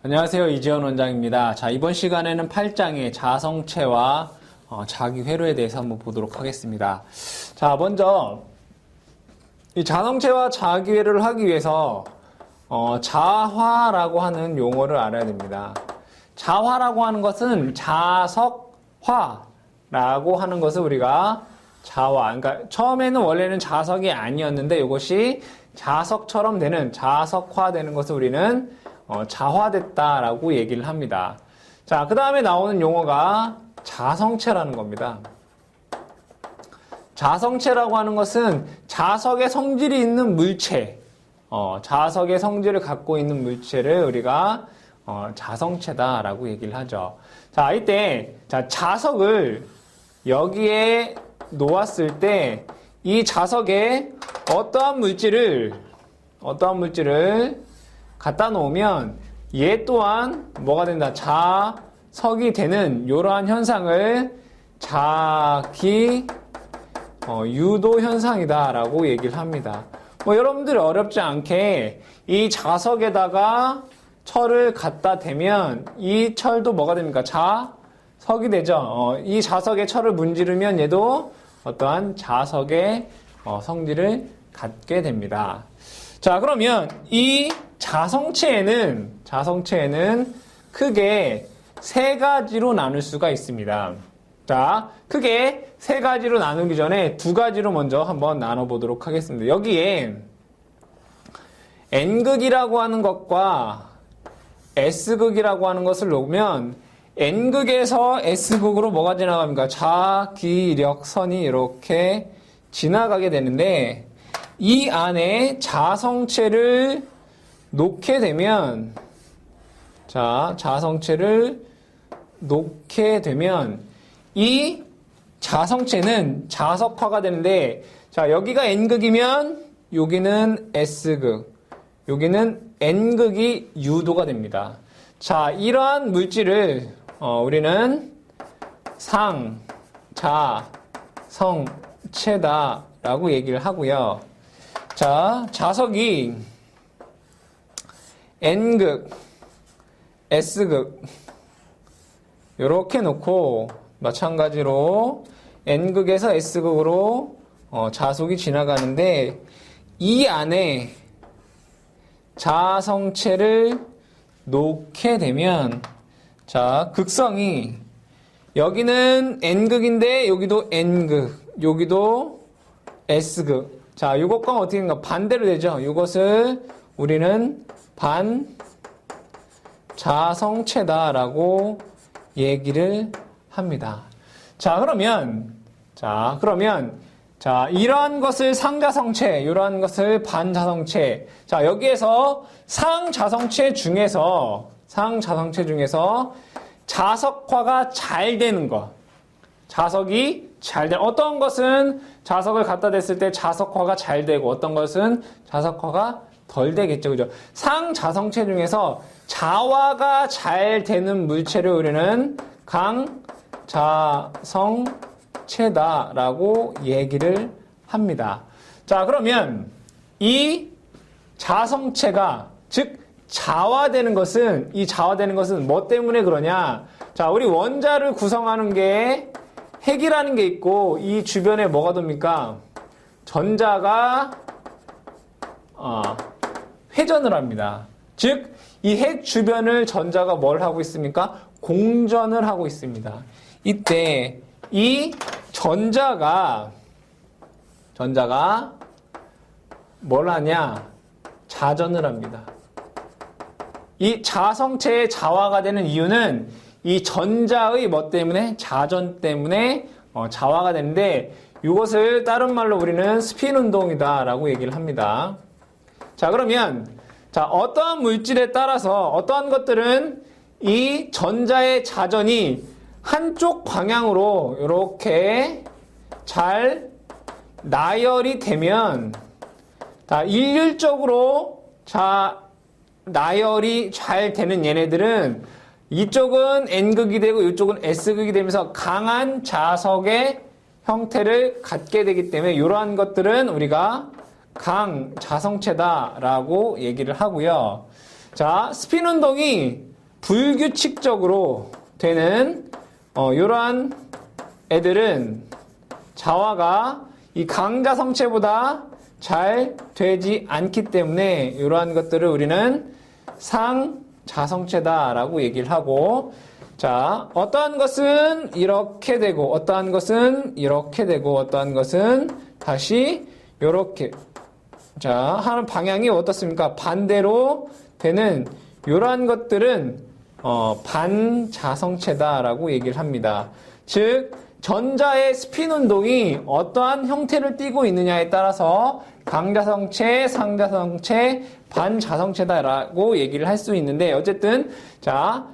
안녕하세요. 이지원 원장입니다. 자, 이번 시간에는 8장의 자성체와 자기회로에 대해서 한번 보도록 하겠습니다. 자, 먼저 이 자성체와 자기회로를 하기 위해서 자화라고 하는 용어를 알아야 됩니다. 자화라고 하는 것은 자석화라고 하는 것을 우리가 자화, 그러니까 처음에는 원래는 자석이 아니었는데 이것이 자석처럼 되는, 자석화되는 것을 우리는 자화됐다라고 얘기를 합니다. 자, 그 다음에 나오는 용어가 자성체라는 겁니다. 자성체라고 하는 것은 자석의 성질이 있는 물체, 자석의 성질을 갖고 있는 물체를 우리가 자성체다라고 얘기를 하죠. 자, 이때 자석을 여기에 놓았을 때 이 자석에 어떠한 물질을 갖다 놓으면 얘 또한 뭐가 된다? 자석이 되는 이러한 현상을 자기 유도 현상이다라고 얘기를 합니다. 여러분들이 어렵지 않게 이 자석에다가 철을 갖다 대면 이 철도 뭐가 됩니까? 자석이 되죠. 이 자석에 철을 문지르면 얘도 어떠한 자석의 성질을 갖게 됩니다. 자, 그러면 이 자성체에는 크게 세 가지로 나눌 수가 있습니다. 자, 크게 세 가지로 나누기 전에 두 가지로 먼저 한번 나눠보도록 하겠습니다. 여기에 N극이라고 하는 것과 S극이라고 하는 것을 놓으면 N극에서 S극으로 뭐가 지나갑니까? 자기력선이 이렇게 지나가게 되는데 이 안에 자성체를 놓게 되면 이 자성체는 자석화가 되는데 여기가 N극이면 여기는 S극, 여기는 N극이 유도가 됩니다. 자, 이러한 물질을 우리는 상자성체다라고 얘기를 하고요. 자, 자석이 N극, S극 이렇게 놓고 마찬가지로 N극에서 S극으로 자석이 지나가는데 이 안에 자성체를 놓게 되면 극성이 여기는 N극인데 여기도 N극, 여기도 S극. 자, 이것과 어떻게 된가? 반대로 되죠. 이것을 우리는 반자성체다라고 얘기를 합니다. 그러면 이러한 것을 상자성체, 이러한 것을 반자성체. 여기에서 상자성체 중에서 자석화가 잘 되는 것. 어떤 것은 자석을 갖다 댔을 때 자석화가 잘 되고 어떤 것은 자석화가 덜 되겠죠. 그죠? 상자성체 중에서 자화가 잘 되는 물체를 우리는 강자성체다라고 얘기를 합니다. 그러면 이 자성체가 즉 자화되는 것은 뭐 때문에 그러냐? 우리 원자를 구성하는 게 핵이라는 게 있고 이 주변에 뭐가 돕니까? 전자가 회전을 합니다. 즉 이 핵 주변을 전자가 뭘 하고 있습니까? 공전을 하고 있습니다. 이때 이 전자가 뭘 하냐? 자전을 합니다. 이 자성체의 자화가 되는 이유는 이 전자의 뭐 때문에? 자전 때문에 자화가 되는데 이것을 다른 말로 우리는 스핀 운동이다라고 얘기를 합니다. 그러면 어떠한 물질에 따라서 어떠한 것들은 이 전자의 자전이 한쪽 방향으로 이렇게 잘 나열이 되면 일률적으로 나열이 잘 되는 얘네들은 이쪽은 N극이 되고 이쪽은 S극이 되면서 강한 자석의 형태를 갖게 되기 때문에 이러한 것들은 우리가 강자성체다라고 얘기를 하고요. 자, 스핀 운동이 불규칙적으로 되는 이러한 애들은 자화가 이 강자 성체보다 잘 되지 않기 때문에 이러한 것들을 우리는 상자성체다라고 얘기를 하고, 자, 어떠한 것은 이렇게 되고, 어떠한 것은 이렇게 되고, 어떠한 것은 다시 이렇게. 자, 하는 방향이 어떻습니까? 반대로 되는 이러한 것들은 반자성체다라고 얘기를 합니다. 즉, 전자의 스핀 운동이 어떠한 형태를 띠고 있느냐에 따라서 강자성체, 상자성체, 반자성체다라고 얘기를 할 수 있는데, 어쨌든 자,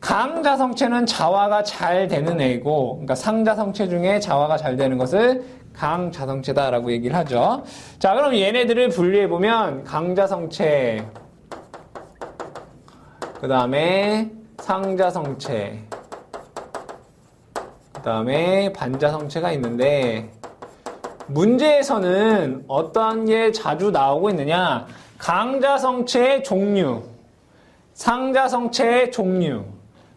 강자성체는 자화가 잘 되는 애고, 그러니까 상자성체 중에 자화가 잘 되는 것을 강자성체다라고 얘기를 하죠. 자, 그럼 얘네들을 분리해보면 강자성체, 그 다음에 상자성체, 그 다음에 반자성체가 있는데, 문제에서는 어떠한 게 자주 나오고 있느냐? 강자성체의 종류, 상자성체의 종류,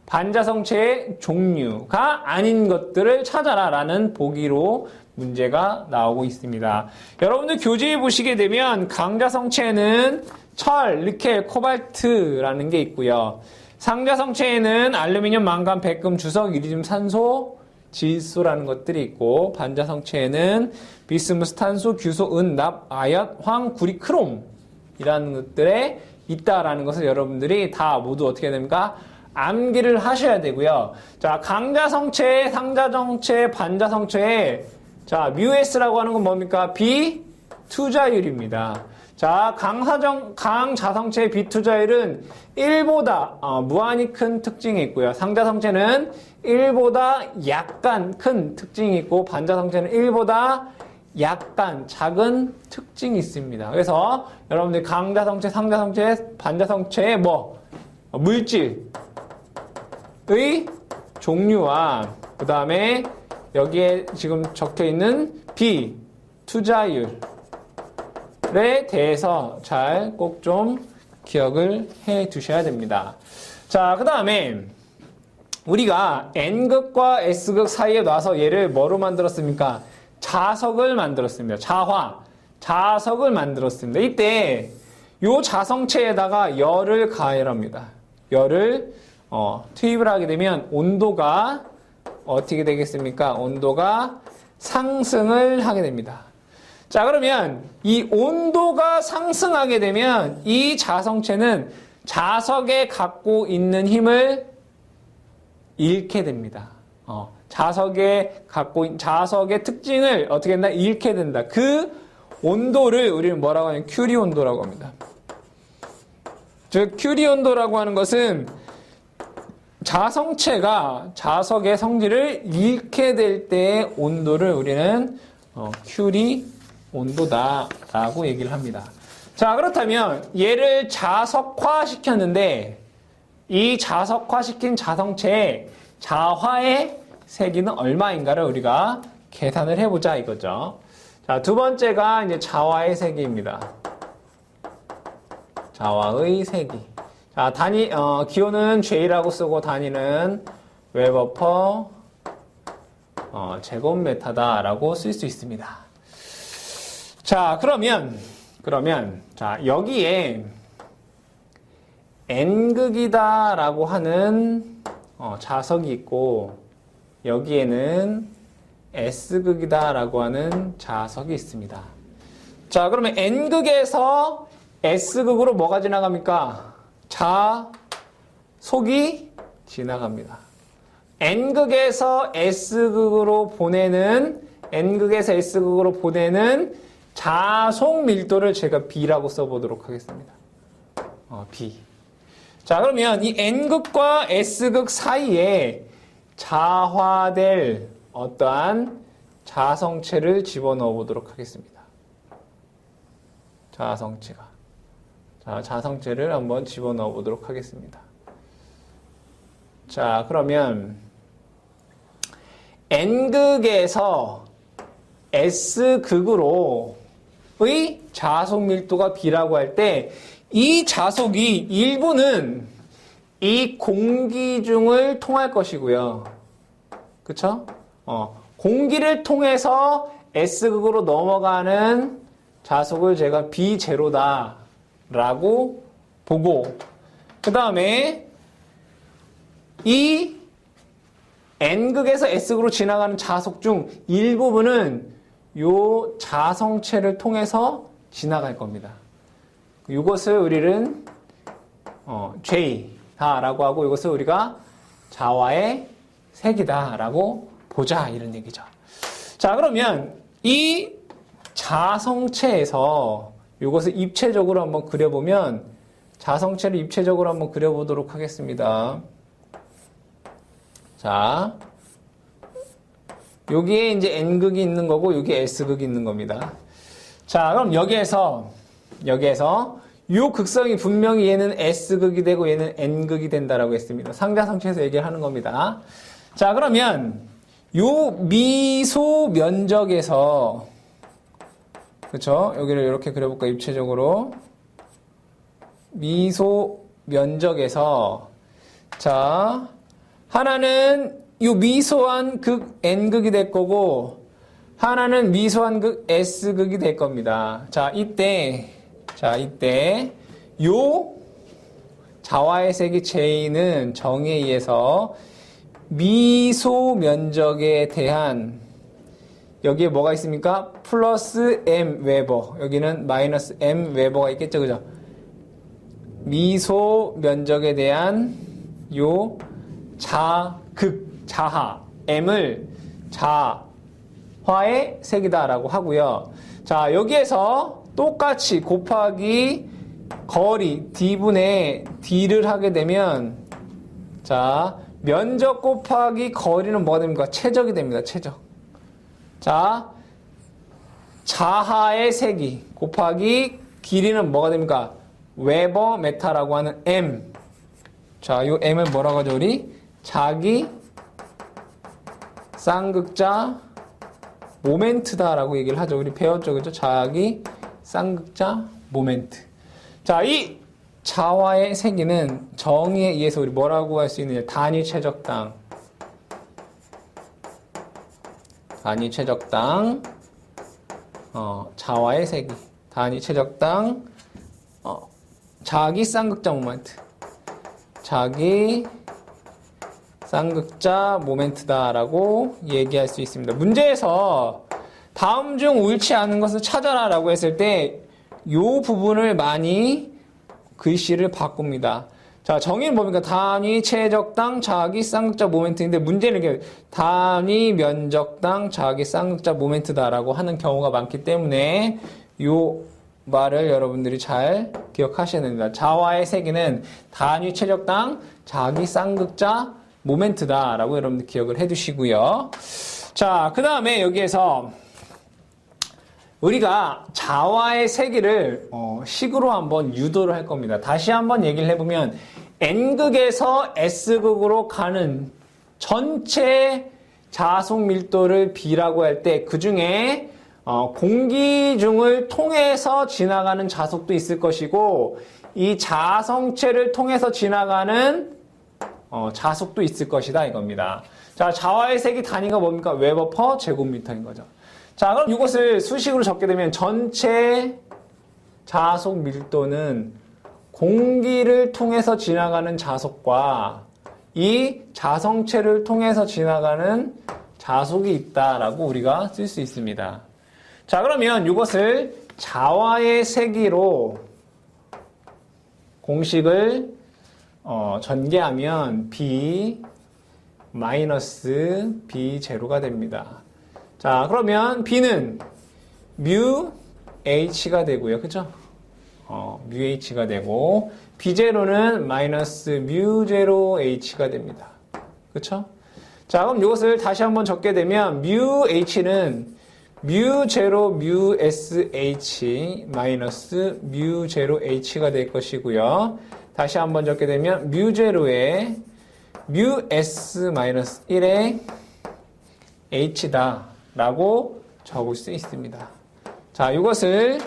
반자성체의 종류가 아닌 것들을 찾아라 라는 보기로 문제가 나오고 있습니다. 여러분들 교재에 보시게 되면 강자성체에는 철, 니켈, 코발트라는 게 있고요. 상자성체에는 알루미늄, 망간, 백금, 주석, 이리듐, 산소, 질소라는 것들이 있고, 반자성체에는 비스무스, 탄소, 규소, 은, 납, 아연, 황, 구리, 크롬이라는 것들에 있다라는 것을 여러분들이 다 모두 어떻게 됩니까? 암기를 하셔야 되고요. 자, 강자성체, 상자성체, 반자성체에 자, μs라고 하는 건 뭡니까? 비투자율입니다. 자, 강자성체의 비투자율은 1보다 무한히 큰 특징이 있고요. 상자성체는 1보다 약간 큰 특징이 있고, 반자성체는 1보다 약간 작은 특징이 있습니다. 그래서 여러분들 강자성체, 상자성체, 반자성체의 물질의 종류와 그 다음에 여기에 지금 적혀 있는 비투자율에 대해서 잘 꼭 좀 기억을 해 두셔야 됩니다. 자, 그 다음에 우리가 N극과 S극 사이에 놔서 얘를 뭐로 만들었습니까? 자석을 만들었습니다. 자석을 만들었습니다. 이때 요 자성체에다가 열을 가열합니다. 열을 투입을 하게 되면 온도가 어떻게 되겠습니까? 온도가 상승을 하게 됩니다. 자, 그러면 이 온도가 상승하게 되면 이 자성체는 자석에 갖고 있는 힘을 잃게 됩니다. 자석의 특징을 어떻게 된다? 잃게 된다. 그 온도를 우리는 뭐라고 하냐면 큐리 온도라고 합니다. 즉, 큐리 온도라고 하는 것은 자성체가 자석의 성질을 잃게 될 때의 온도를 우리는 큐리 온도다라고 얘기를 합니다. 자, 그렇다면 얘를 자석화 시켰는데 이 자석화시킨 자성체의 자화의 세기는 얼마인가를 우리가 계산을 해보자 이거죠. 자, 두 번째가 이제 자화의 세기입니다. 자화의 세기. 자, 기호는 J라고 쓰고 단위는 웨버/제곱미터다라고 쓸 수 있습니다. 자, 그러면 자, 여기에 N극이다라고 하는 자석이 있고, 여기에는 S극이다라고 하는 자석이 있습니다. 자, 그러면 N극에서 S극으로 뭐가 지나갑니까? 자속이 지나갑니다. N극에서 S극으로 보내는 자속 밀도를 제가 B라고 써보도록 하겠습니다. B. 자, 그러면 이 N극과 S극 사이에 자화될 어떠한 자성체를 집어넣어 보도록 하겠습니다. 자성체를 한번 집어넣어 보도록 하겠습니다. 자, 그러면 N극에서 S극으로의 자속 밀도가 B라고 할 때 이 자속이 일부는 이 공기중을 통할 것이고요. 그쵸? 공기를 통해서 S극으로 넘어가는 자속을 제가 B0다 라고 보고, 그 다음에 이 N극에서 S극으로 지나가는 자속 중 일부분은 요 자성체를 통해서 지나갈 겁니다. 이것을 우리는 J다라고 하고, 이것을 우리가 자와의 색이다라고 보자, 이런 얘기죠. 자, 그러면 이 자성체에서 이것을 입체적으로 한번 그려보면, 자성체를 입체적으로 한번 그려보도록 하겠습니다. 자, 여기에 이제 N극이 있는 거고, 여기에 S극이 있는 겁니다. 자, 그럼 여기에서 요 극성이 분명히 얘는 S극이 되고 얘는 N극이 된다라고 했습니다. 상자성체에서 얘기를 하는 겁니다. 자, 그러면 요 미소 면적에서, 그쵸? 여기를 이렇게 그려볼까, 입체적으로. 미소 면적에서, 자, 하나는 요 미소한 극 N극이 될 거고, 하나는 미소한 극 S극이 될 겁니다. 자, 이때 요 자와의 색이 J는 정의에 의해서 미소 면적에 대한, 여기에 뭐가 있습니까? 플러스 M 웨버, 여기는 마이너스 M 웨버가 있겠죠, 그죠? 미소 면적에 대한 요 자하 M을 자화의 색이다라고 하고요. 자, 여기에서 똑같이 곱하기 거리 D분의 D를 하게 되면, 자, 면적 곱하기 거리는 뭐가 됩니까? 최적이 됩니다. 최적. 자, 자하의 세기 곱하기 길이는 뭐가 됩니까? 웨버 메타라고 하는 M. 자, 이 M을 뭐라고 하죠, 우리? 자기 쌍극자 모멘트다라고 얘기를 하죠. 우리 배웠죠, 그죠? 자기 쌍극자 모멘트. 자, 이 자와의 세기는 정의에 의해서 우리 뭐라고 할 수 있느냐? 단위 최적당. 단위 최적당. 자와의 세기. 단위 최적당. 자기 쌍극자 모멘트. 자기 쌍극자 모멘트다라고 얘기할 수 있습니다. 문제에서 다음 중 옳지 않은 것을 찾아라 라고 했을 때 이 부분을 많이 글씨를 바꿉니다. 자, 정의는 뭡니까? 단위 최적당 자기 쌍극자 모멘트인데, 문제는 이렇게 단위 면적당 자기 쌍극자 모멘트다라고 하는 경우가 많기 때문에 이 말을 여러분들이 잘 기억하셔야 됩니다. 자와의 세기는 단위 최적당 자기 쌍극자 모멘트다라고 여러분들 기억을 해두시고요. 자, 그 다음에 여기에서 우리가 자와의 세기를 식으로 한번 유도를 할 겁니다. 다시 한번 얘기를 해보면 N극에서 S극으로 가는 전체 자속 밀도를 B라고 할 때 그 중에 공기중을 통해서 지나가는 자속도 있을 것이고, 이 자성체를 통해서 지나가는 자속도 있을 것이다 이겁니다. 자, 자와의 세기 단위가 뭡니까? 웨버 퍼 제곱미터인 거죠. 자, 그럼 이것을 수식으로 적게 되면 전체 자속 밀도는 공기를 통해서 지나가는 자속과 이 자성체를 통해서 지나가는 자속이 있다라고 우리가 쓸 수 있습니다. 자, 그러면 이것을 자와의 세기로 공식을 전개하면 B 마이너스 B0가 됩니다. 자, 그러면 B는 뮤 H가 되고요. 그죠? 뮤 H가 되고, B0는 마이너스 뮤 0 H가 됩니다. 그쵸? 자, 그럼 이것을 다시 한번 적게 되면 뮤 H는 뮤 0 뮤 SH 마이너스 뮤 0 H가 될 것이고요. 다시 한번 적게 되면 뮤 0에 뮤 S 마이너스 1의 H다 라고 적을 수 있습니다. 자, 이것을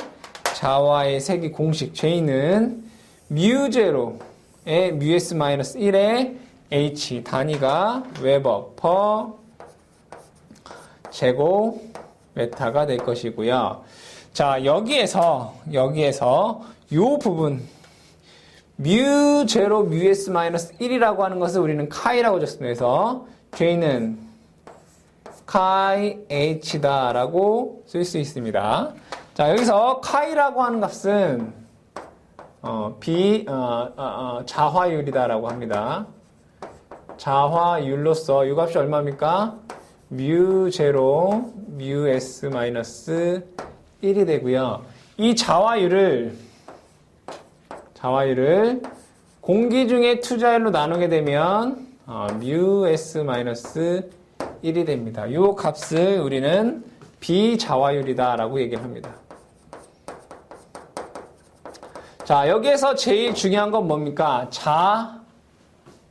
자와의 세기 공식 J는 뮤 0 µs-1의 h 단위가 웨버 퍼 제곱미터가 될 것이고요. 자, 여기에서 요 부분 µ0 µs-1이라고 하는 것을 우리는 카이라고 줬습니다. 그래서 J는 카이 h다라고 쓸 수 있습니다. 자, 여기서 카이라고 하는 값은 자화율이다라고 합니다. 자화율로서 이 값이 얼마입니까? µ0 µs-1이 되고요. 이 자화율을 공기 중에 투자율로 나누게 되면 µs-1이 됩니다. 이 값을 우리는 비자화율이다라고 얘기를 합니다. 자, 여기에서 제일 중요한 건 뭡니까?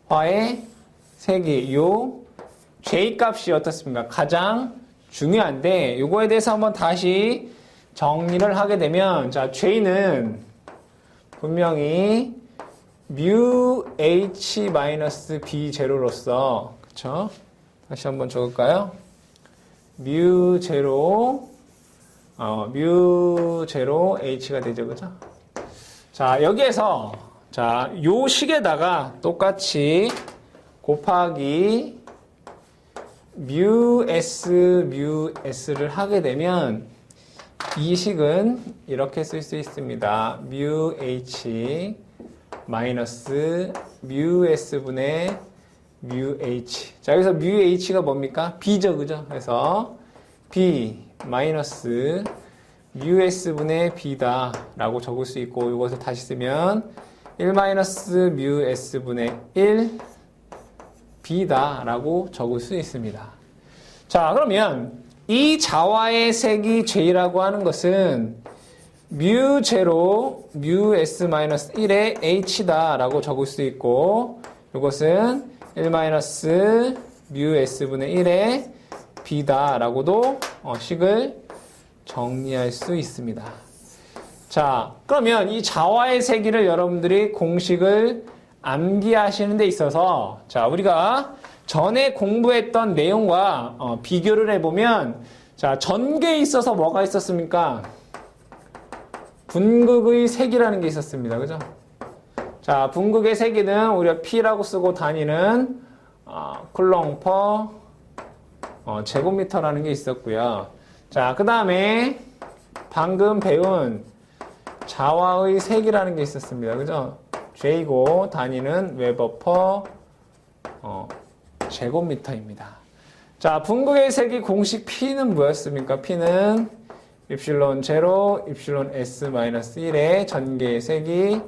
자화의 세기, 요 J 값이 어떻습니까? 가장 중요한데, 요거에 대해서 한번 다시 정리를 하게 되면, 자, J는 분명히 µh-b0로서, 그쵸? 다시 한번 적을까요? µ0, h가 되죠, 그죠? 자, 여기에서, 자, 요 식에다가 똑같이 곱하기 µs를 하게 되면 이 식은 이렇게 쓸 수 있습니다. µh 마이너스 µs분의 µh. 자, 여기서 µh가 뭡니까? b죠, 그죠? 그래서 b 마이너스 µs분의 b다 라고 적을 수 있고, 이것을 다시 쓰면 1 마이너스 µs분의 1 b다 라고 적을 수 있습니다. 자, 그러면 이 자화의 색이 J라고 하는 것은 µ0 µs-1의 h다 라고 적을 수 있고, 이것은 1 마이너스 µs분의 1의 b다 라고도 식을 정리할 수 있습니다. 자, 그러면 이 자화의 세기를 여러분들이 공식을 암기하시는 데 있어서, 자, 우리가 전에 공부했던 내용과 비교를 해보면, 자, 전개에 있어서 뭐가 있었습니까? 분극의 세기라는 게 있었습니다. 그죠? 자, 분극의 세기는 우리가 P라고 쓰고 단위는 쿨롱 퍼 제곱미터라는 게 있었고요. 자, 그 다음에 방금 배운 자화의 세기라는 게 있었습니다. 그죠? J고 단위는 웨버 퍼 제곱미터입니다. 자, 분극의 세기 공식 P는 뭐였습니까? P는 입실론 제로, 입실론 S-1의 전개의 세기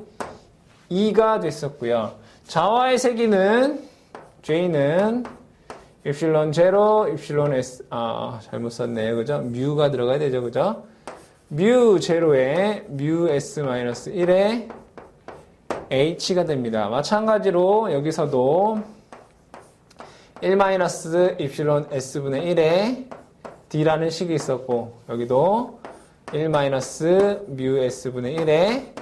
2가 됐었고요. 자화의 세기는 J는 입실론 제로, 입실론 S, 잘못 썼네요. 그죠? 뮤가 들어가야 되죠. 그죠? 뮤 제로에 뮤 S-1의 H가 됩니다. 마찬가지로 여기서도 1 마이너스 입실론 S분의 1의 D라는 식이 있었고, 여기도 1 마이너스 뮤 S분의 1의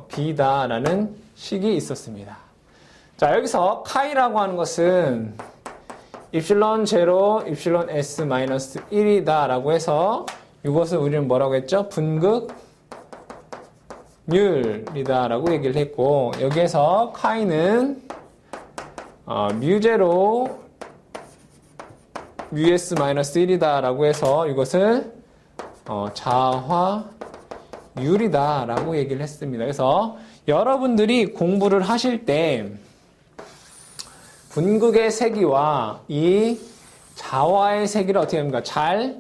B다라는 식이 있었습니다. 자, 여기서 카이라고 하는 것은 입실론 제로, 입실론 S 마이너스 1이다 라고 해서 이것을 우리는 뭐라고 했죠? 분극률이다 라고 얘기를 했고, 여기에서 카이는 뮤제로 뮤S 마이너스 1이다 라고 해서 이것을 자화율이다 라고 얘기를 했습니다. 그래서 여러분들이 공부를 하실 때 분극의 세기와 이 자화의 세기를 어떻게 합니까? 잘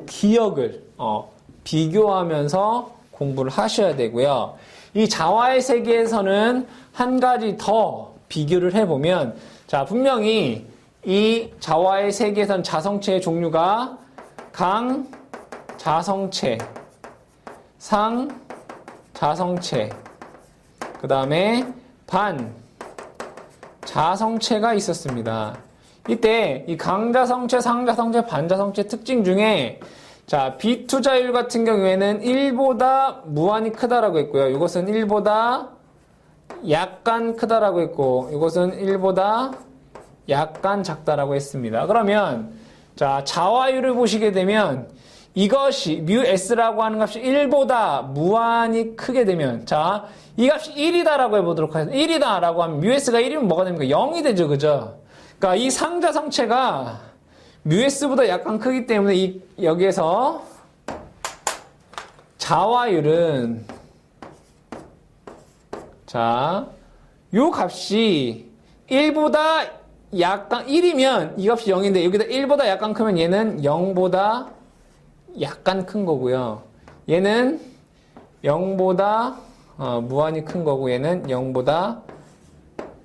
기억을 비교하면서 공부를 하셔야 되고요. 이 자화의 세기에서는 한 가지 더 비교를 해보면, 자, 분명히 이 자화의 세기에서는 자성체의 종류가 강자성체, 상자성체, 그 다음에 반자성체가 있었습니다. 이때 이 강자성체, 상자성체, 반자성체 특징 중에, 자, 비투자율 같은 경우에는 1보다 무한히 크다라고 했고요. 이것은 1보다 약간 크다라고 했고 이것은 1보다 약간 작다라고 했습니다. 그러면 자, 자화율을 보시게 되면 이것이 μs라고 하는 값이 1보다 무한히 크게 되면 자, 이 값이 1이다라고 해보도록 하겠습니다. 1이다라고 하면 μs가 1이면 뭐가 됩니까? 0이 되죠. 그죠? 그러니까 이 상자성체가 μs보다 약간 크기 때문에 여기에서 자화율은 자, 요 값이 1보다 약간 1이면 이 값이 0인데 여기다 1보다 약간 크면 얘는 0보다 약간 큰 거고요. 얘는 0보다 무한히 큰 거고 얘는 0보다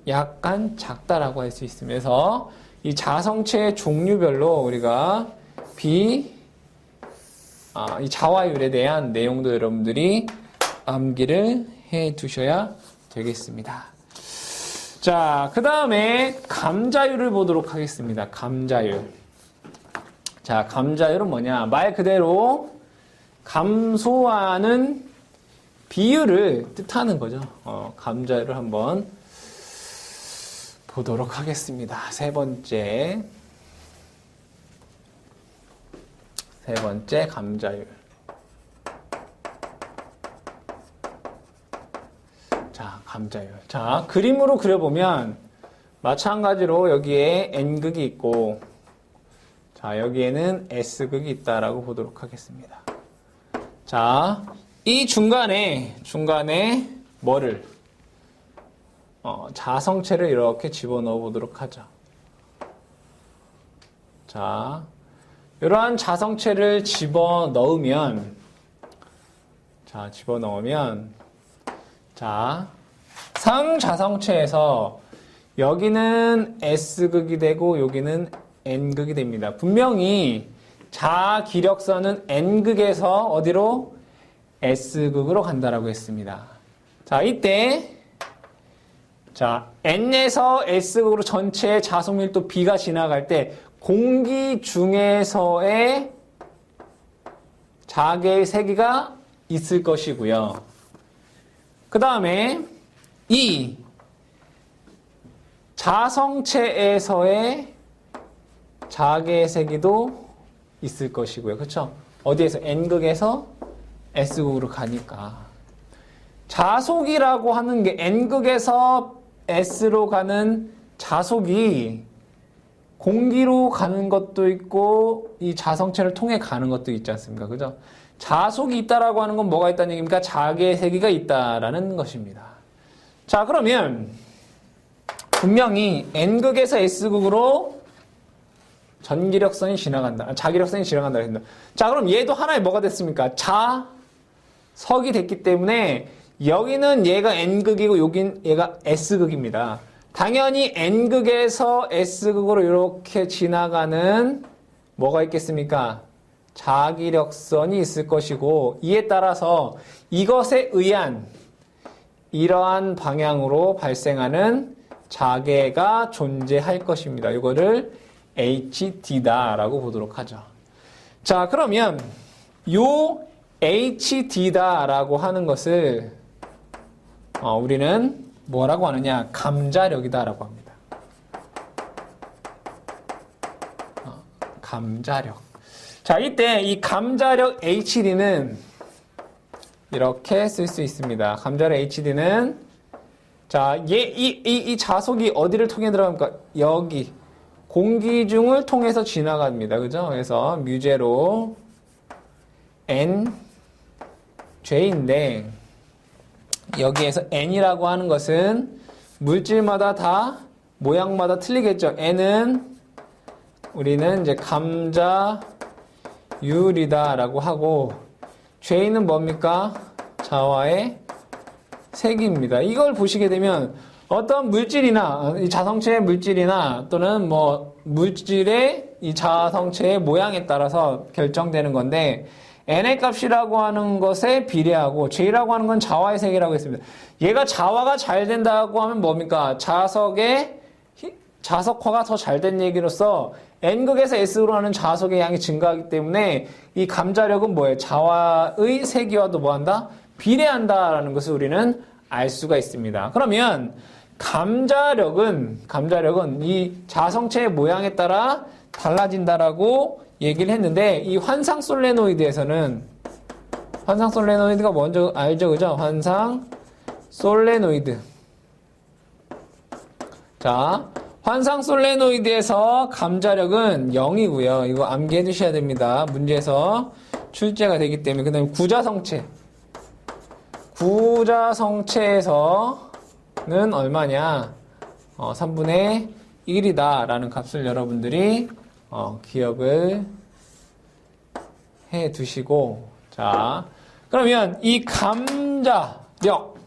약간 작다라고 할 수 있습니다. 그래서 이 자성체의 종류별로 우리가 이 자화율에 대한 내용도 여러분들이 암기를 해 두셔야 되겠습니다. 자, 그 다음에 감자율을 보도록 하겠습니다. 감자율. 자, 감자율은 뭐냐? 말 그대로 감소하는 비율을 뜻하는 거죠. 감자율을 한번 보도록 하겠습니다. 세 번째 감자율. 자, 감자율. 자, 그림으로 그려보면 마찬가지로 여기에 N극이 있고 자, 여기에는 S극이 있다라고 보도록 하겠습니다. 자, 이 중간에 뭐를 자성체를 이렇게 집어넣어 보도록 하죠. 자, 이러한 자성체를 집어넣으면 자, 상자성체에서 여기는 S극이 되고 여기는 N극이 됩니다. 분명히 자기력선은 N극에서 어디로? S극으로 간다라고 했습니다. 자, 이때 자, N에서 S극으로 전체의 자속밀도 B가 지나갈 때 공기 중에서의 자개의 세기가 있을 것이고요. 그 다음에 이 자성체에서의 자개의 세기도 있을 것이고요. 그렇죠? 어디에서? N극에서 S극으로 가니까. 자속이라고 하는 게 N극에서 S로 가는 자속이 공기로 가는 것도 있고 이 자성체를 통해 가는 것도 있지 않습니까? 그죠? 자속이 있다라고 하는 건 뭐가 있다는 얘기입니까? 자개의 세기가 있다라는 것입니다. 자, 그러면 분명히 N극에서 S극으로 자기력선이 지나간다 했습니다. 자, 그럼 얘도 하나의 뭐가 됐습니까? 자석이 됐기 때문에 여기는 얘가 N극이고 여긴 얘가 S극입니다. 당연히 N극에서 S극으로 이렇게 지나가는 뭐가 있겠습니까? 자기력선이 있을 것이고 이에 따라서 이것에 의한 이러한 방향으로 발생하는 자개가 존재할 것입니다. 이거를 HD다라고 보도록 하죠. 자, 그러면 요 HD다라고 하는 것을 우리는 뭐라고 하느냐? 감자력이다라고 합니다. 감자력. 자, 이때 이 감자력 HD는 이렇게 쓸 수 있습니다. 감자력 HD는 자, 이 자속이 어디를 통해 들어갑니까? 여기 공기 중을 통해서 지나갑니다. 그죠? 그래서 뮤제로 N J인데 여기에서 N이라고 하는 것은 물질마다 다 모양마다 틀리겠죠. N은 우리는 이제 감자율이다라고 하고 J는 뭡니까? 자화의 세기입니다. 이걸 보시게 되면 어떤 물질이나 이 자성체의 물질이나 또는 뭐 물질의 이 자성체의 모양에 따라서 결정되는 건데 N의 값이라고 하는 것에 비례하고 J라고 하는 건 자화의 세기라고 했습니다. 얘가 자화가 잘 된다고 하면 뭡니까? 자석화가 더 잘 된 얘기로서 N극에서 S로 하는 자석의 양이 증가하기 때문에 이 감자력은 뭐예요? 자화의 세기와도 뭐한다? 비례한다라는 것을 우리는 알 수가 있습니다. 그러면 감자력은 이 자성체의 모양에 따라 달라진다라고 얘기를 했는데 이 환상 솔레노이드에서는 환상 솔레노이드가 먼저 알죠, 그죠? 환상 솔레노이드. 자, 환상 솔레노이드에서 감자력은 0이고요. 이거 암기해 두셔야 됩니다. 문제에서 출제가 되기 때문에. 그 다음에 구자성체에서는 얼마냐? 3분의 1이다 라는 값을 여러분들이 기억을 해 두시고, 자, 그러면 이 감자력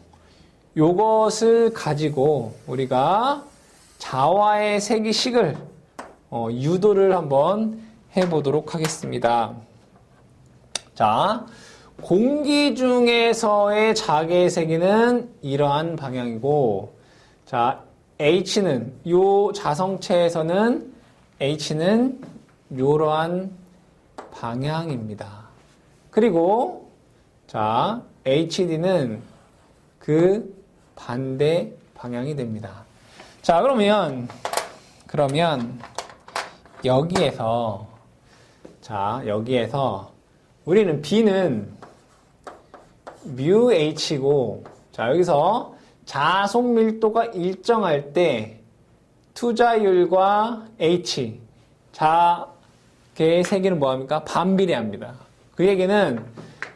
요것을 가지고 우리가 자와의 세기식을 유도를 한번 해보도록 하겠습니다. 자, 공기 중에서의 자개의 세기는 이러한 방향이고, 자, H는 요 자성체에서는 H는 이러한 방향입니다. 그리고 자, HD는 그 반대 방향이 됩니다. 자, 그러면 여기에서 우리는 B는 μH고, 자, 여기서 자속 밀도가 일정할 때 투자율과 H, 자개의 세기는 뭐합니까? 반비례합니다. 그 얘기는,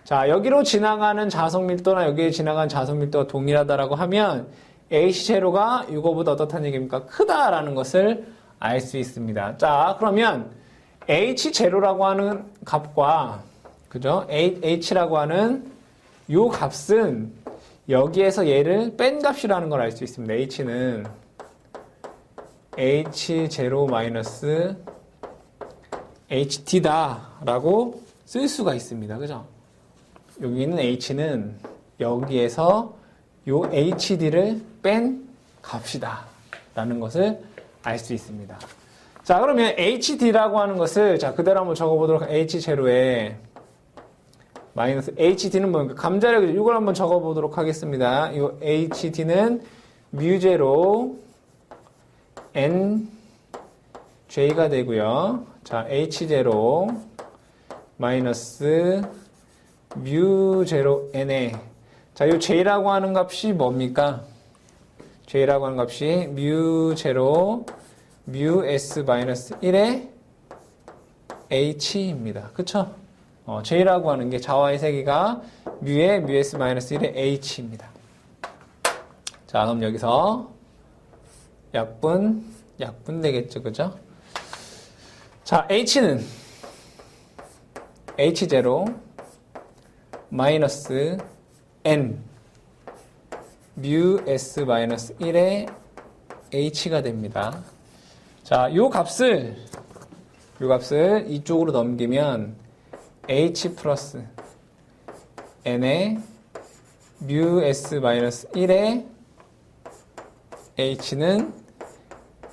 자, 여기로 지나가는 자속 밀도나 여기에 지나가는 자속 밀도가 동일하다라고 하면 H 제로가 이거보다 어떻다는 얘기입니까? 크다라는 것을 알 수 있습니다. 자, 그러면 H 제로라고 하는 값과, 그죠? H라고 하는 요 값은 여기에서 얘를 뺀 값이라는 걸 알 수 있습니다. H는 H0 마이너스 HT다라고 쓸 수가 있습니다. 그죠? 여기 있는 H는 여기에서 요 HD를 뺀 값이다 라는 것을 알 수 있습니다. 자, 그러면 HD라고 하는 것을 자, 그대로 한번 적어보도록 H0에 마이너스 HD는 뭡니까? 감자력이죠. 이걸 한번 적어보도록 하겠습니다. 이 HD는 μ제로 NJ가 되고요. 자, H0 마이너스 μ제로 NA. 자, 이 J라고 하는 값이 뭡니까? J라고 하는 값이 μ제로 μS 마이너스 1의 H입니다. 그쵸? J라고 하는 게 자와의 세기가 μ의 μS 마이너스 1의 H입니다. 자, 그럼 여기서 약분 되겠죠, 그죠? 자, H는 H0 마이너스 N μS 마이너스 1의 H가 됩니다. 자, 요 값을 이쪽으로 넘기면 H 플러스 N의 μS 마이너스 1의 H는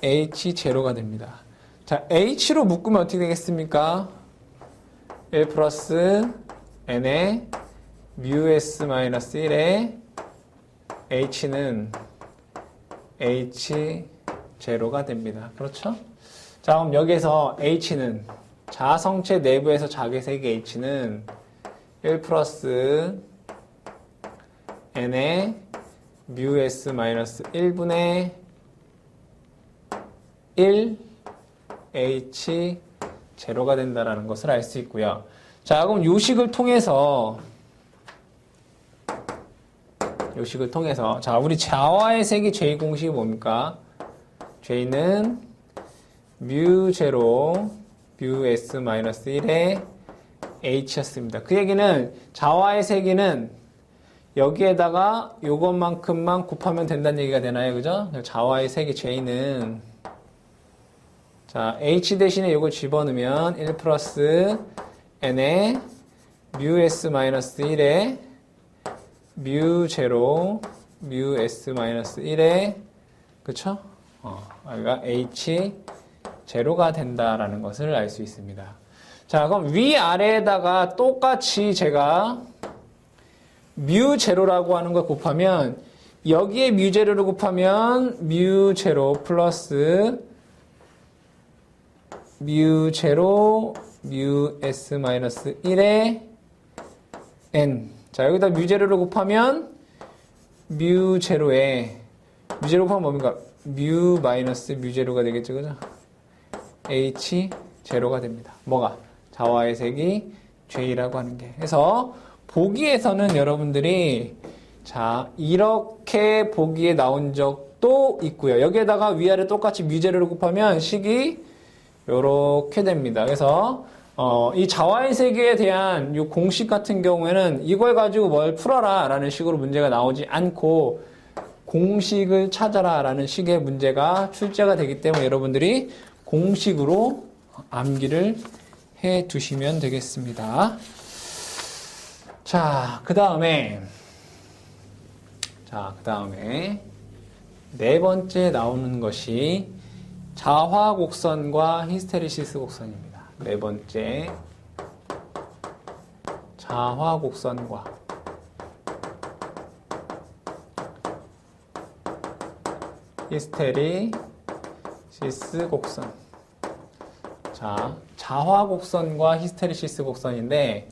H0가 됩니다. 자, H로 묶으면 어떻게 되겠습니까? 1 플러스 N의 μS 마이너스 1의 H는 H0가 됩니다. 그렇죠? 자, 그럼 여기에서 H는 자성체 내부에서 자개 세기 H는 1 플러스 N의 μS 마이너스 1분의 1 H0가 된다는 것을 알 수 있고요. 자, 그럼 요식을 통해서 자, 우리 자와의 세기 J 공식이 뭡니까? J는 μ제로 μS 마이너스 1의 H였습니다. 그 얘기는 자와의 세기는 여기에다가 요것만큼만 곱하면 된다는 얘기가 되나요? 그죠? 자와의 세기 J는 자, H 대신에 요걸 집어넣으면 1 플러스 N의 μS 마이너스 1의 μ제로 μS 마이너스 1의 그쵸? 여기가 H0가 된다라는 것을 알 수 있습니다. 자, 그럼 위아래에다가 똑같이 제가 μ제로라고 하는 걸 곱하면 여기에 뮤제로를 곱하면 뮤제로 플러스 뮤제로 뮤s 마이너스 1의 n. 자, 여기다 뮤제로를 곱하면 뮤제로에 뮤제로 곱하면 뭡니까? 뮤 마이너스 뮤제로가 되겠죠, 그죠? h 제로가 됩니다. 뭐가? 자화의 색이 J라고 하는 게. 그래서 보기에서는 여러분들이 자, 이렇게 보기에 나온 적도 있고요. 여기에다가 위아래 똑같이 뮤제로를 곱하면 식이 요렇게 됩니다. 그래서 이 자화의 세계에 대한 이 공식 같은 경우에는 이걸 가지고 뭘 풀어라 라는 식으로 문제가 나오지 않고 공식을 찾아라 라는 식의 문제가 출제가 되기 때문에 여러분들이 공식으로 암기를 해 두시면 되겠습니다. 자, 그 다음에 네 번째 나오는 것이 자화 곡선과 히스테리시스 곡선입니다. 네 번째, 자화 곡선과 히스테리시스 곡선. 자, 자화 곡선과 히스테리시스 곡선인데,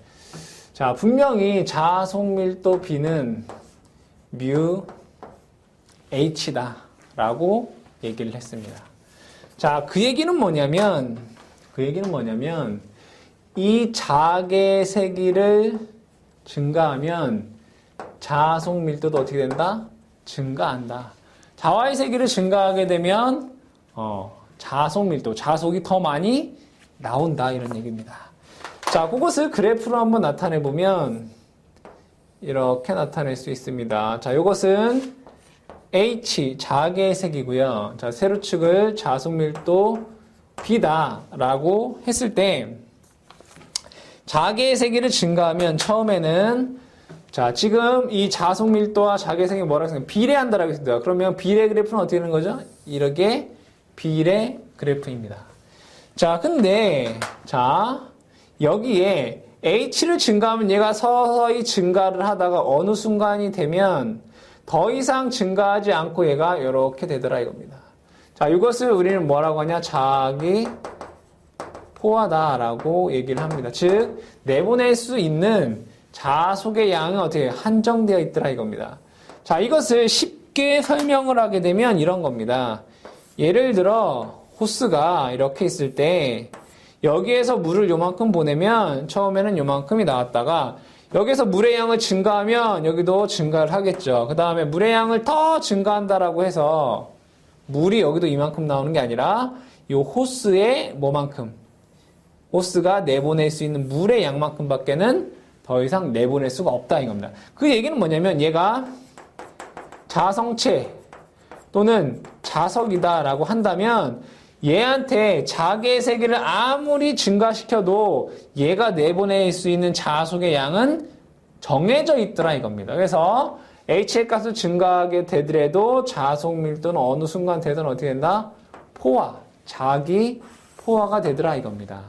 자, 분명히 자속밀도 B는 뮤 H다 라고 얘기를 했습니다. 자, 그 얘기는 뭐냐면 이 자개 세기를 증가하면 자속 밀도도 어떻게 된다? 증가한다. 자화의 세기를 증가하게 되면 자속 밀도, 자속이 더 많이 나온다 이런 얘기입니다. 자, 그것을 그래프로 한번 나타내 보면 이렇게 나타낼 수 있습니다. 자, 이것은 H, 자개의 색이고요. 자, 세로축을 자속밀도 B다라고 했을 때 자개의 세기를 증가하면 처음에는 자, 지금 이 자속밀도와 자개의 색이 뭐라고 했습니까? 비례한다라고 했습니다. 그러면 비례 그래프는 어떻게 되는 거죠? 이렇게 비례 그래프입니다. 자, 근데 자, 여기에 H를 증가하면 얘가 서서히 증가를 하다가 어느 순간이 되면 더 이상 증가하지 않고 얘가 이렇게 되더라 이겁니다. 자, 이것을 우리는 뭐라고 하냐? 자기 포화다라고 얘기를 합니다. 즉, 내보낼 수 있는 자속의 양은 어떻게 한정되어 있더라 이겁니다. 자, 이것을 쉽게 설명을 하게 되면 이런 겁니다. 예를 들어 호스가 이렇게 있을 때 여기에서 물을 요만큼 보내면 처음에는 요만큼이 나왔다가 여기서 물의 양을 증가하면 여기도 증가를 하겠죠. 그 다음에 물의 양을 더 증가한다라고 해서 물이 여기도 이만큼 나오는 게 아니라 이 호스의 뭐만큼? 호스가 내보낼 수 있는 물의 양만큼 밖에는 더 이상 내보낼 수가 없다 이겁니다. 그 얘기는 뭐냐면 얘가 자성체 또는 자석이다라고 한다면 얘한테 자개의 세기를 아무리 증가시켜도 얘가 내보낼 수 있는 자속의 양은 정해져 있더라 이겁니다. 그래서 H의 값을 증가하게 되더라도 자속 밀도는 어느 순간 되든 어떻게 된다? 포화, 자기 포화가 되더라 이겁니다.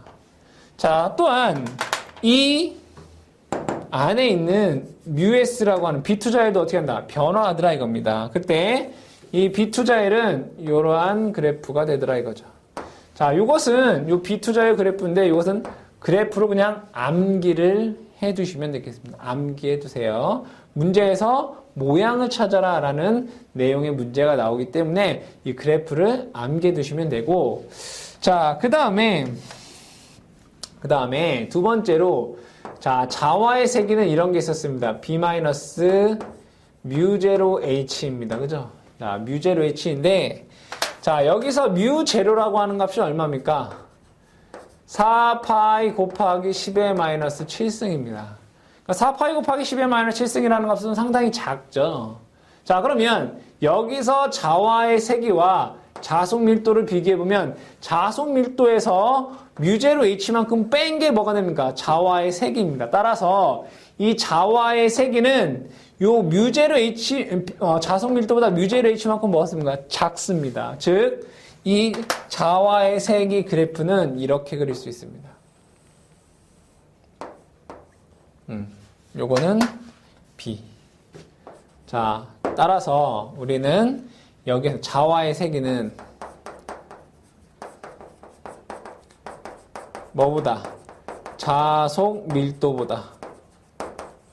자, 또한 이 안에 있는 뮤S라고 하는 비투자일도 어떻게 한다? 변화하더라 이겁니다. 그때 이 비투자일은 이러한 그래프가 되더라 이거죠. 자, 이것은 이 비투자일 그래프인데 이것은 그래프로 그냥 암기를 해 두시면 되겠습니다. 암기해 두세요. 문제에서 모양을 찾아라 라는 내용의 문제가 나오기 때문에 이 그래프를 암기해 두시면 되고, 자, 그 다음에 두 번째로 자, 자화의 세기는 이런 게 있었습니다. B- 뮤제로 H입니다. 그죠? 자, 뮤제로 H인데, 자, 여기서 뮤제로라고 하는 값이 얼마입니까? 4파이 곱하기 10의 마이너스 7승입니다. 그러니까 4파이 곱하기 10의 마이너스 7승이라는 값은 상당히 작죠. 자, 그러면 여기서 자화의 세기와 자속 밀도를 비교해보면 자속 밀도에서 뮤제로 H만큼 뺀 게 뭐가 됩니까? 자화의 세기입니다. 따라서 이 자화의 세기는 요 뮤제로 H, 자속 밀도보다 뮤제로 H만큼 뭐가 습니까? 작습니다. 즉, 이 자화의 세기 그래프는 이렇게 그릴 수 있습니다. 요거는 B. 자, 따라서 우리는 여기서 자와의 세기는 뭐보다? 자속 밀도보다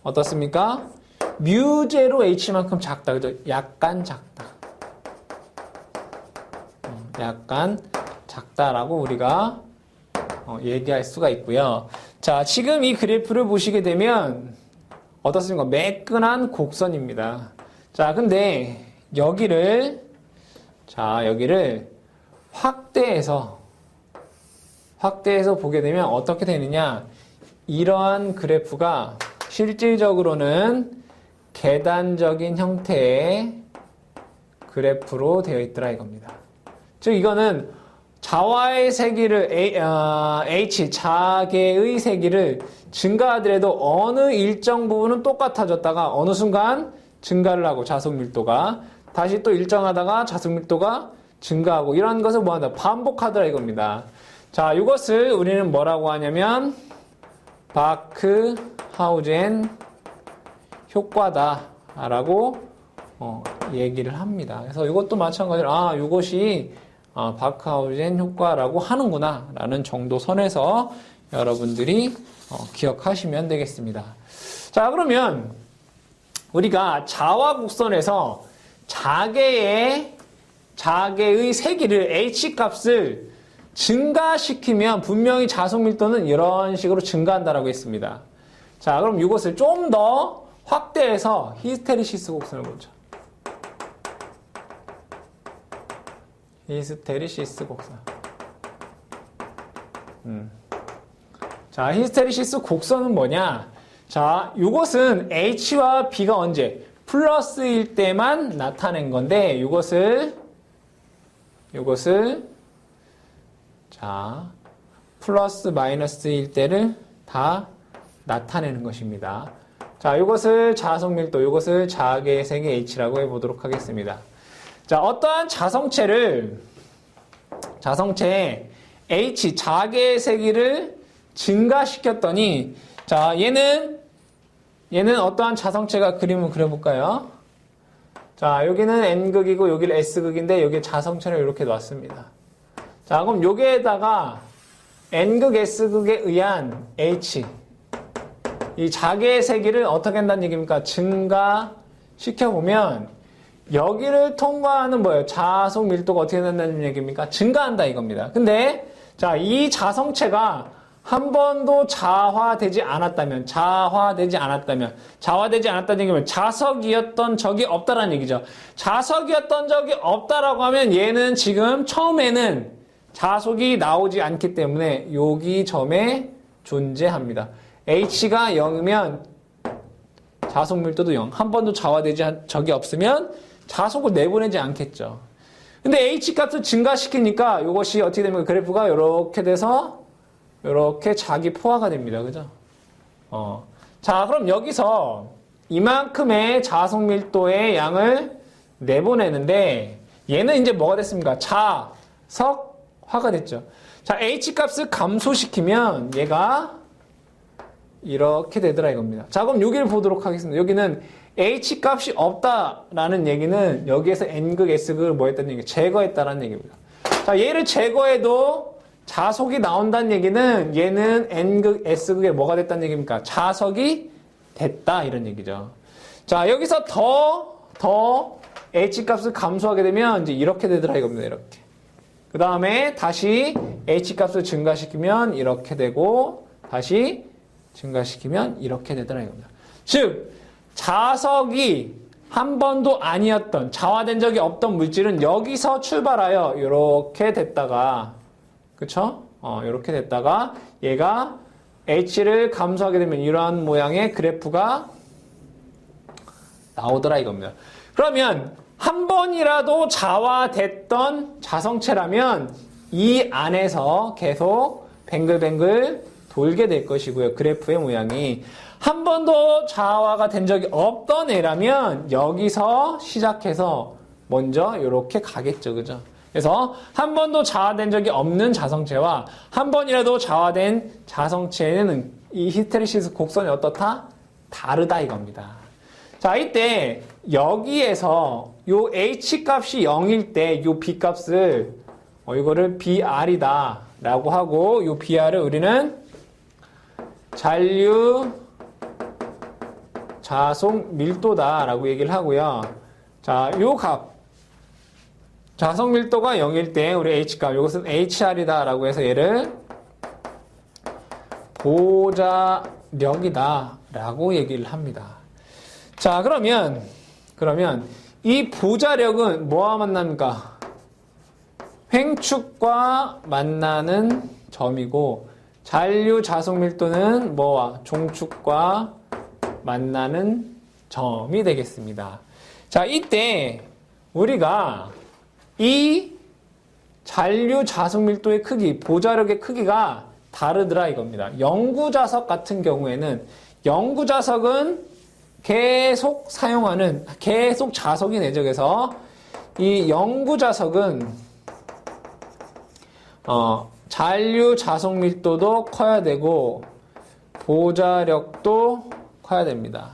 어떻습니까? 뮤제로 H만큼 작다. 그죠? 약간 작다. 약간 작다라고 우리가 얘기할 수가 있고요. 자, 지금 이 그래프를 보시게 되면 어떻습니까? 매끈한 곡선입니다. 자, 근데 여기를 확대해서 보게 되면 어떻게 되느냐? 이러한 그래프가 실질적으로는 계단적인 형태의 그래프로 되어 있더라 이겁니다. 즉 이거는 자와의 세기를 H 자계의 세기를 증가하더라도 어느 일정 부분은 똑같아졌다가 어느 순간 증가를 하고 자속 밀도가 다시 또 일정하다가 자속 밀도가 증가하고 이런 것을 뭐한다? 반복하더라 이겁니다. 자, 이것을 우리는 뭐라고 하냐면 바크하우젠 효과다라고 얘기를 합니다. 그래서 이것도 마찬가지로 이것이 바크하우젠 효과라고 하는구나 라는 정도 선에서 여러분들이 기억하시면 되겠습니다. 자, 그러면 우리가 자와 곡선에서 자계의 세기를 H값을 증가시키면 분명히 자속 밀도는 이런 식으로 증가한다라고 했습니다. 자, 그럼 이것을 좀 더 확대해서 히스테리시스 곡선을 보죠. 히스테리시스 곡선. 자, 히스테리시스 곡선은 뭐냐? 자, 이것은 H와 B가 언제? 플러스일 때만 나타낸 건데, 이것을 자, 플러스 마이너스일 때를 다 나타내는 것입니다. 자, 이것을 자속 밀도, 이것을 자계의 세기 H라고 해보도록 하겠습니다. 자, 어떠한 자성체에 H 자계의 세기를 증가시켰더니, 자, 얘는 어떠한 자성체가 그림을 그려볼까요? 자, 여기는 N극이고 여기는 S극인데 여기 자성체를 이렇게 놨습니다. 자, 그럼 여기에다가 N극, S극에 의한 H, 이 자계의 세기를 어떻게 한다는 얘기입니까? 증가시켜보면 여기를 통과하는 뭐예요? 자속 밀도가 어떻게 된다는 얘기입니까? 증가한다 이겁니다. 근데 자, 이 자성체가 한 번도 자화되지 않았다는 얘기면 자석이었던 적이 없다라는 얘기죠. 자석이었던 적이 없다라고 하면 얘는 지금 처음에는 자속이 나오지 않기 때문에 여기 점에 존재합니다. H가 0이면 자속 밀도도 0. 한 번도 자화되지 적이 없으면 자속을 내보내지 않겠죠. 근데 H 값을 증가시키니까 이것이 어떻게 됩니까? 그래프가 이렇게 돼서 이렇게 자기 포화가 됩니다. 그죠? 자, 그럼 여기서 이만큼의 자속 밀도의 양을 내보내는데 얘는 이제 뭐가 됐습니까? 자석화가 됐죠. 자, H 값을 감소시키면 얘가 이렇게 되더라 이겁니다. 자, 그럼 여기를 보도록 하겠습니다. 여기는 H 값이 없다라는 얘기는 여기에서 N극, S극을 뭐 했다는 얘기? 제거했다라는 얘기입니다. 자, 얘를 제거해도 자속이 나온다는 얘기는 얘는 N극, S극에 뭐가 됐다는 얘기입니까? 자석이 됐다 이런 얘기죠. 자, 여기서 더 H 값을 감소하게 되면 이제 이렇게 되더라 이겁니다. 이렇게. 그 다음에 다시 H 값을 증가시키면 이렇게 되고 다시 증가시키면 이렇게 되더라 이겁니다. 즉 자석이 한 번도 아니었던 자화된 적이 없던 물질은 여기서 출발하여 이렇게 됐다가 그쵸? 이렇게 됐다가 얘가 H를 감소하게 되면 이러한 모양의 그래프가 나오더라 이겁니다. 그러면 한 번이라도 자화됐던 자성체라면 이 안에서 계속 뱅글뱅글 돌게 될 것이고요. 그래프의 모양이. 한 번도 자화가 된 적이 없던 애라면 여기서 시작해서 먼저 이렇게 가겠죠. 그죠? 그래서 한 번도 자화된 적이 없는 자성체와 한 번이라도 자화된 자성체는 이 히스테리시스 곡선이 어떻다? 다르다 이겁니다. 자, 이때 여기에서 요 H 값이 0일 때 요 B 값을 이거를 BR이다 라고 하고 요 BR을 우리는 잔류 자속 밀도다 라고 얘기를 하고요. 자, 요 값 자속 밀도가 0일 때 우리 H 값 이것은 HR이다 라고 해서 얘를 보자력이다 라고 얘기를 합니다. 자, 그러면 이 보자력은 뭐와 만납니까? 횡축과 만나는 점이고 잔류 자속 밀도는 뭐와 종축과 만나는 점이 되겠습니다. 자, 이때 우리가 이 잔류 자속 밀도의 크기, 보자력의 크기가 다르더라 이겁니다. 영구자석 같은 경우에는 영구자석은 계속 사용하는, 계속 자석이 내적해서 이 영구자석은 잔류 자속 밀도도 커야 되고 보자력도 커야 됩니다.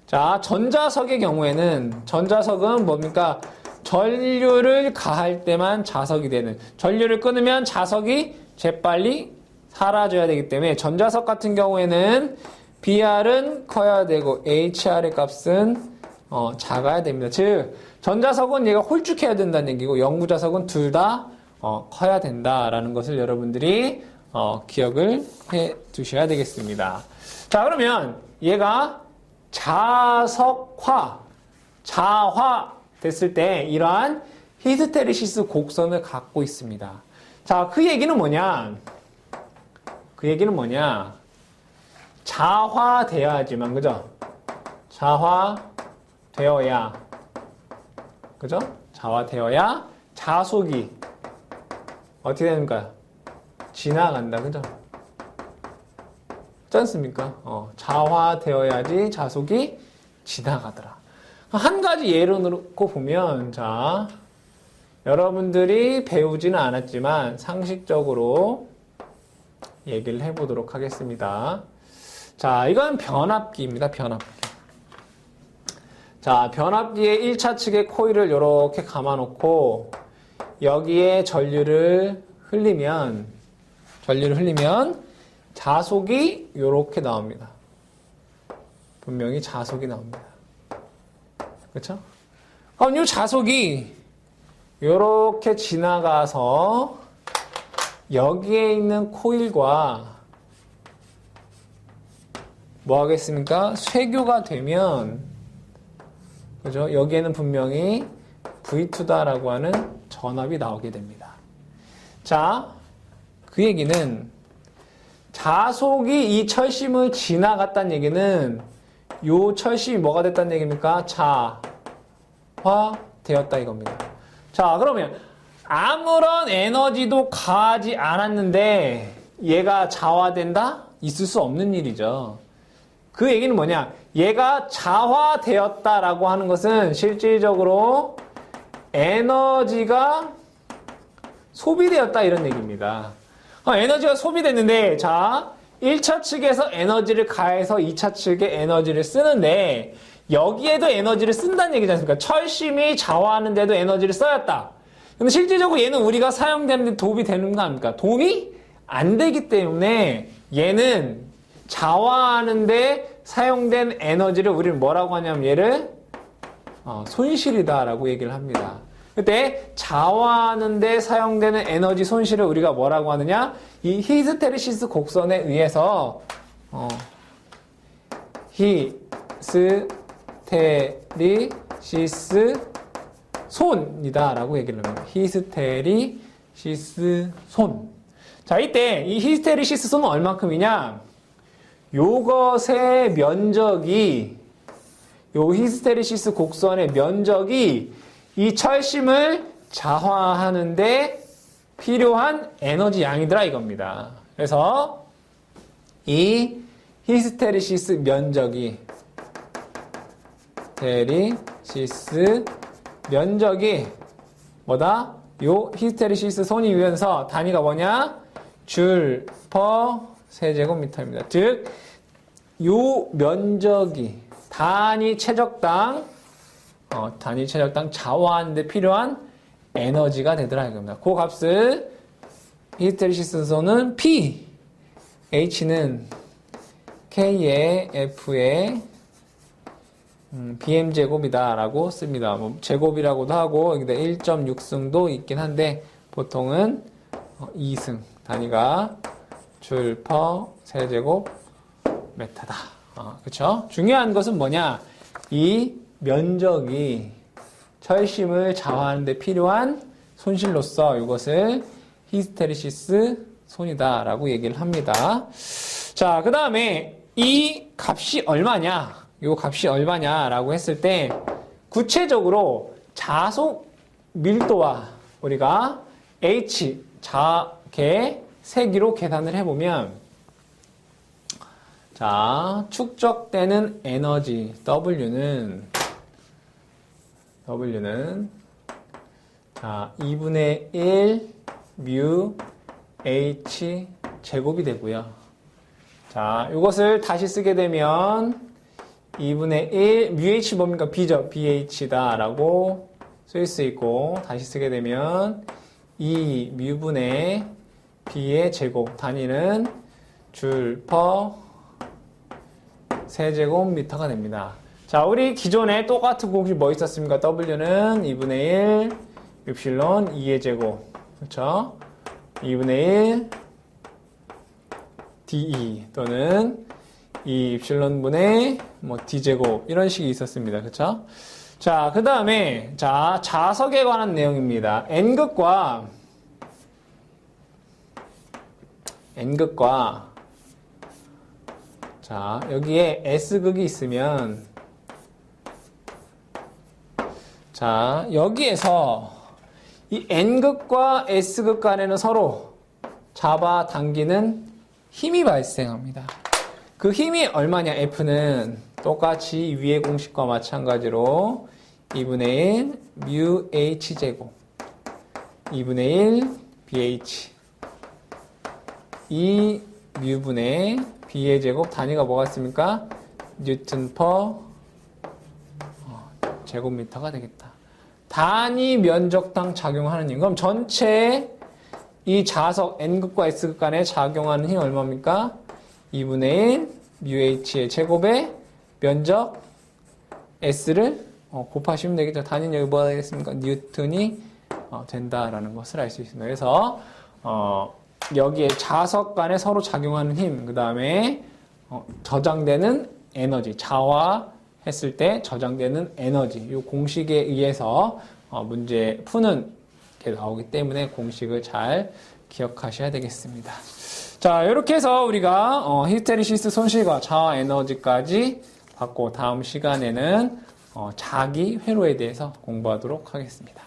자, 전자석의 경우에는 전자석은 뭡니까? 전류를 가할 때만 자석이 되는, 전류를 끊으면 자석이 재빨리 사라져야 되기 때문에 전자석 같은 경우에는 BR은 커야 되고 HR의 값은 작아야 됩니다. 즉 전자석은 얘가 홀쭉해야 된다는 얘기고 영구자석은 둘 다 커야 된다라는 것을 여러분들이 기억을 해 두셔야 되겠습니다. 자, 그러면 얘가 자석화, 자화 됐을 때 이러한 히스테리시스 곡선을 갖고 있습니다. 자, 그 얘기는 뭐냐? 자화되어야지만, 그죠? 자화되어야, 그죠? 자화되어야 자속이 어떻게 되는가요? 지나간다, 그죠? 그렇지 않습니까? 자화되어야지 자속이 지나가더라. 한 가지 예로 놓고 보면, 자, 여러분들이 배우지는 않았지만 상식적으로 얘기를 해보도록 하겠습니다. 자, 이건 변압기입니다. 변압기. 자, 변압기의 1차 측의 코일을 이렇게 감아놓고 여기에 전류를 흘리면 자속이 이렇게 나옵니다. 분명히 자속이 나옵니다. 그렇죠? 그럼 이 자속이 이렇게 지나가서 여기에 있는 코일과 뭐 하겠습니까? 쇄교가 되면, 그죠? 여기에는 분명히 V2다라고 하는 전압이 나오게 됩니다. 자, 그 얘기는 자속이 이 철심을 지나갔다는 얘기는 요 철심이 뭐가 됐다는 얘기입니까? 자화되었다 이겁니다. 자, 그러면 아무런 에너지도 가하지 않았는데 얘가 자화된다? 있을 수 없는 일이죠. 그 얘기는 뭐냐? 얘가 자화되었다라고 하는 것은 실질적으로 에너지가 소비되었다 이런 얘기입니다. 에너지가 소비됐는데, 자, 1차 측에서 에너지를 가해서 2차 측에 에너지를 쓰는데 여기에도 에너지를 쓴다는 얘기지 않습니까? 철심이 자화하는데도 에너지를 써였다. 근데 실질적으로 얘는 우리가 사용되는데 도움이 되는 거 아닙니까? 도움이 안 되기 때문에 얘는 자화하는데 사용된 에너지를 우리는 뭐라고 하냐면 얘를 손실이다라고 얘기를 합니다. 그때 자화하는데 사용되는 에너지 손실을 우리가 뭐라고 하느냐? 이 히스테리시스 곡선에 의해서 히스테리시스 손이다라고 얘기를 합니다. 히스테리시스 손. 자, 이때 이 히스테리시스 손은 얼마큼이냐? 요것의 면적이, 요 히스테리시스 곡선의 면적이 이 철심을 자화하는데 필요한 에너지 양이더라 이겁니다. 그래서 이 히스테리시스 면적이 뭐다? 요 히스테리시스 손이 위해서 단위가 뭐냐? 줄 퍼 세제곱미터입니다. 즉, 요 면적이 단위 최적당 자화하는데 필요한 에너지가 되더라 이겁니다. 그 값을 히스테리시스소는 P, H는 K의 F의 BM 제곱이다라고 씁니다. 뭐 제곱이라고도 하고 여기다 1.6승도 있긴 한데 보통은 2승 단위가 줄 퍼 세제곱 메타다. 그쵸? 중요한 것은 뭐냐? 이 면적이 철심을 자화하는 데 필요한 손실로서 이것을 히스테리시스 손이다라고 얘기를 합니다. 자, 그 다음에 이 값이 얼마냐? 이 값이 얼마냐라고 했을 때 구체적으로 자속 밀도와 우리가 H 자계 세기로 계산을 해보면 자, 축적되는 에너지 W는 자, 2분의 1 뮤 H 제곱이 되고요. 자, 이것을 다시 쓰게 되면 2분의 1 뮤 H 뭡니까? B죠. BH다라고 쓸 수 있고 다시 쓰게 되면 2 뮤분의 B의 제곱 단위는 줄 퍼 세제곱미터가 됩니다. 자, 우리 기존에 똑같은 공식 뭐 있었습니까? W는 2분의 1 입실론 2의 제곱. 그렇죠? 2분의 1 DE 또는 2 입실론분의 D제곱 이런 식이 있었습니다. 그렇죠? 자, 그 다음에 자, 자석에 관한 내용입니다. N극과 자, 여기에 S극이 있으면 자, 여기에서 이 N극과 S극 간에는 서로 잡아당기는 힘이 발생합니다. 그 힘이 얼마냐? F는 똑같이 위의 공식과 마찬가지로 2분의 1 뮤 H 제곱 2분의 1 BH 2 뮤분의 B의 제곱 단위가 뭐가 있습니까? 뉴턴 퍼 제곱미터가 되겠다. 단위 면적당 작용하는 힘. 그럼 전체 이 자석 N극과 S극 간에 작용하는 힘 얼마입니까? 2분의 1 뮤 H의 제곱에 면적 S를 곱하시면 되겠죠. 단위는 여기 뭐가 되겠습니까? 뉴턴이 된다라는 것을 알 수 있습니다. 그래서 여기에 자석 간에 서로 작용하는 힘, 그 다음에 저장되는 에너지, 자화했을 때 저장되는 에너지, 이 공식에 의해서 문제 푸는 게 나오기 때문에 공식을 잘 기억하셔야 되겠습니다. 자, 이렇게 해서 우리가 히스테리시스 손실과 자화 에너지까지 받고 다음 시간에는 자기 회로에 대해서 공부하도록 하겠습니다.